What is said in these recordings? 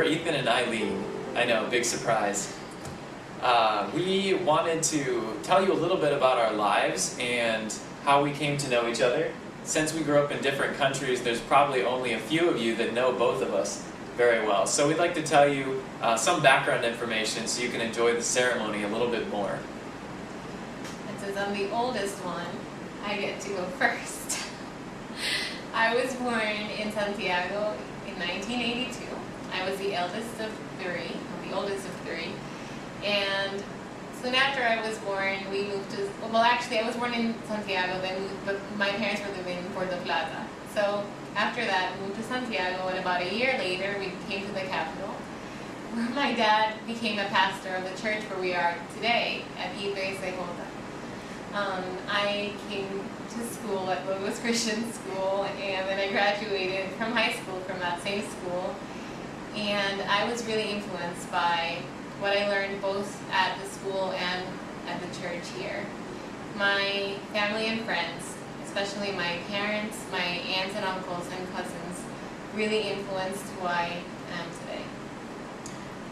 Ethan and Aylín. I know, big surprise. We wanted to tell you a little bit about our lives and how we came to know each other. Since we grew up in different countries, there's probably only a few of you that know both of us very well. So we'd like to tell you some background information so you can enjoy the ceremony a little bit more. And since I'm the oldest one, I get to go first. I was born in Santiago in 1982. I was the eldest of three, the oldest of three. And soon after I was born, we moved to, well actually I was born in Santiago, but my parents were living in Puerto Plata. So after that, we moved to Santiago, and about a year later, we came to the capital, where my dad became a pastor of the church where we are today, at Aylín. I came to school at Logos Christian School, and then I graduated from high school from that same school, and I was really influenced by what I learned both at the school and at the church here. My family and friends, especially my parents, my aunts and uncles and cousins, really influenced who I am today.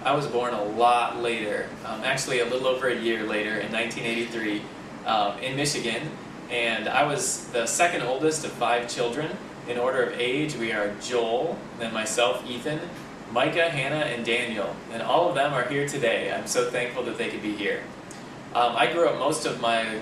I was born a lot later, actually a little over a year later in 1983 in Michigan, and I was the second oldest of 5 children. In order of age, we are Joel, then myself, Ethan, Micah, Hannah, and Daniel, and all of them are here today. I'm so thankful that they could be here. I grew up most of my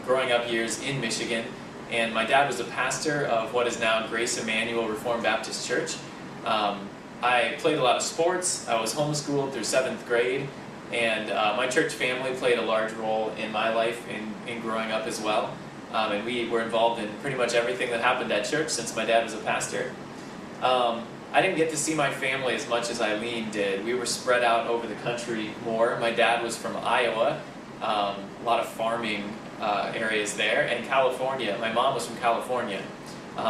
growing up years in Michigan, and my dad was a pastor of what is now Grace Emmanuel Reformed Baptist Church. I played a lot of sports. I was homeschooled through 7th grade, and my church family played a large role in my life in growing up as well. And we were involved in pretty much everything that happened at church since my dad was a pastor. I didn't get to see my family as much as Aylín did. We were spread out over the country more. My dad was from Iowa, a lot of farming areas there, and California. My mom was from California.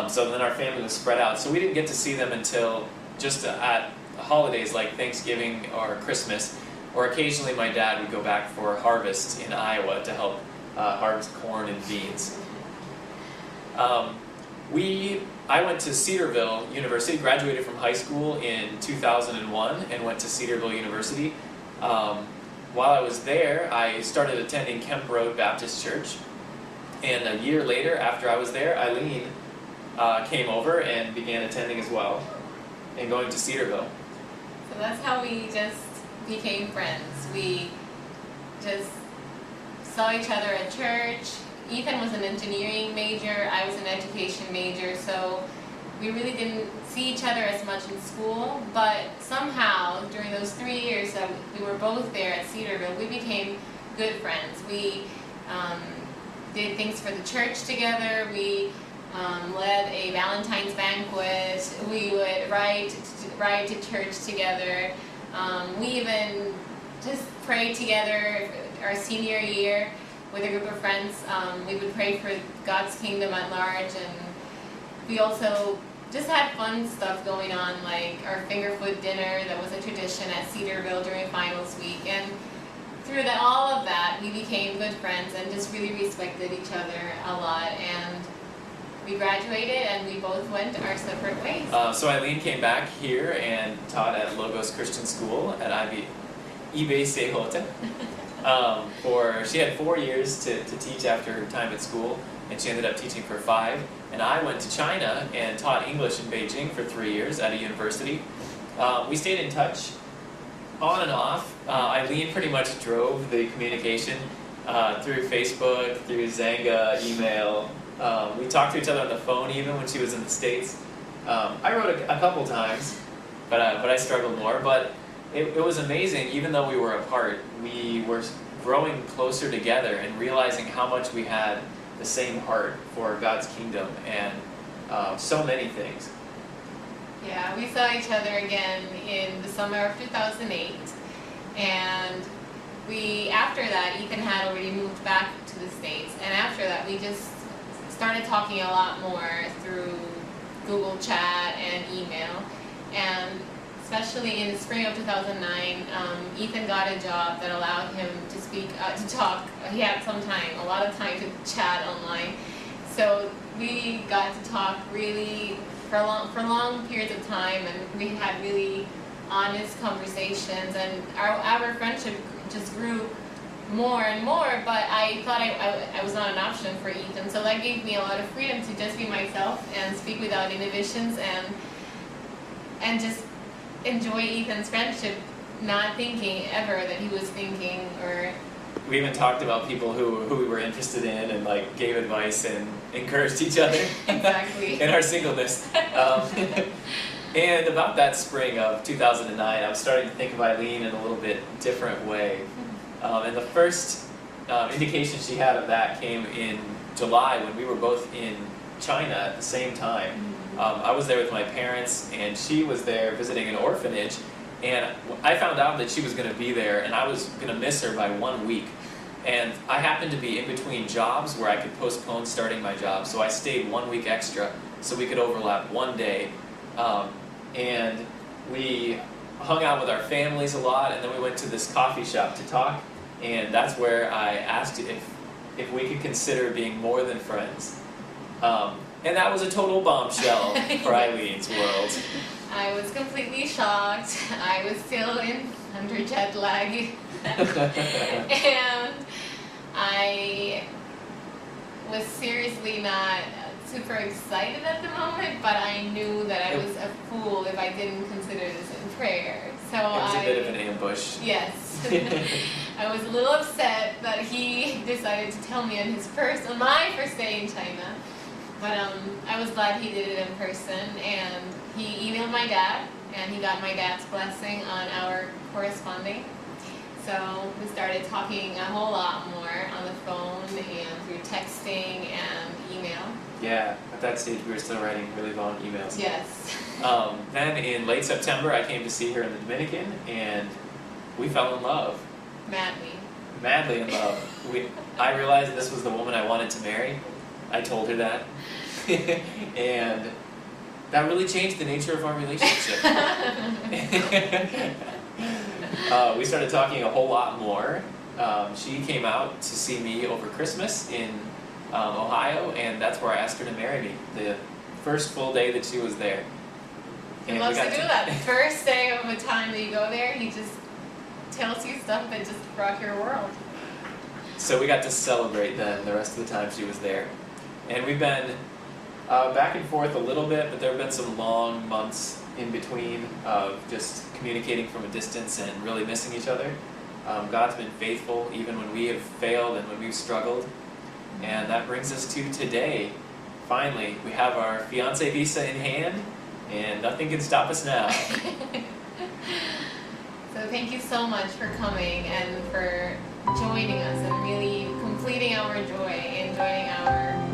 So then our family was spread out. So we didn't get to see them until just at holidays like Thanksgiving or Christmas, or occasionally my dad would go back for harvest in Iowa to help harvest corn and beans. I went to Cedarville University, graduated from high school in 2001 and went to Cedarville University. While I was there, I started attending Kemp Road Baptist Church, and a year later, after I was there, Aylín came over and began attending as well, and going to Cedarville. So that's how we just became friends. We just saw each other at church. Ethan was an engineering major, I was an education major, so we really didn't see each other as much in school, but somehow during those 3 years that we were both there at Cedarville, we became good friends. We did things for the church together. We led a Valentine's banquet. We would ride to church together. We even just prayed together our senior year with a group of friends. We would pray for God's kingdom at large, and we also just had fun stuff going on, like our finger food dinner that was a tradition at Cedarville during finals week. And through all of that, we became good friends and just really respected each other a lot. And we graduated and we both went our separate ways. So Aylín came back here and taught at Logos Christian School at Aylín. She had 4 years to teach after her time at school, and she ended up teaching for 5. And I went to China and taught English in Beijing for 3 years at a university. We stayed in touch on and off. Aylín pretty much drove the communication through Facebook, through Zanga, email. We talked to each other on the phone even when she was in the States. I wrote a couple times, but I struggled more. But it was amazing. Even though we were apart, we were growing closer together and realizing how much we had the same heart for God's kingdom and so many things. Yeah, we saw each other again in the summer of 2008, and after that, Ethan had already moved back to the States, and after that we just started talking a lot more through Google Chat and email, and especially in the spring of 2009, Ethan got a job that allowed him to talk. He had a lot of time to chat online. So we got to talk really for long periods of time, and we had really honest conversations, and our friendship just grew more and more. But I thought I was not an option for Ethan, so that gave me a lot of freedom to just be myself and speak without inhibitions, and just enjoy Ethan's friendship, not thinking ever that he was thinking or. We even talked about people who we were interested in, and like gave advice and encouraged each other. Exactly. In our singleness. And about that spring of 2009, I was starting to think of Aylín in a little bit different way. And the first indication she had of that came in July when we were both in China at the same time. I was there with my parents, and she was there visiting an orphanage. And I found out that she was going to be there, and I was going to miss her by 1 week. And I happened to be in between jobs where I could postpone starting my job, so I stayed 1 week extra so we could overlap one day. And we hung out with our families a lot, and then we went to this coffee shop to talk, and that's where I asked if we could consider being more than friends. And that was a total bombshell for Aylín's world. I was completely shocked. I was still under jet lag. And I was seriously not super excited at the moment, but I knew that I was a fool if I didn't consider this in prayer. So it was a bit of an ambush. Yes. I was a little upset that he decided to tell me on my first day in China. But I was glad he did it in person, and he emailed my dad, and he got my dad's blessing on our corresponding. So we started talking a whole lot more on the phone and through texting and email. Yeah, at that stage we were still writing really long emails. Yes. Then in late September I came to see her in the Dominican, and we fell in love. Madly in love. I realized this was the woman I wanted to marry. I told her that. And that really changed the nature of our relationship. We started talking a whole lot more. She came out to see me over Christmas in Ohio, and that's where I asked her to marry me, the first full day that she was there. He loves to do that. The first day of a time that you go there, he just tells you stuff that just rock your world. So we got to celebrate then the rest of the time she was there. And we've been back and forth a little bit, but there have been some long months in between of just communicating from a distance and really missing each other. God's been faithful even when we have failed and when we've struggled. And that brings us to today. Finally, we have our fiancé visa in hand, and nothing can stop us now. So thank you so much for coming and for joining us and really completing our joy and joining our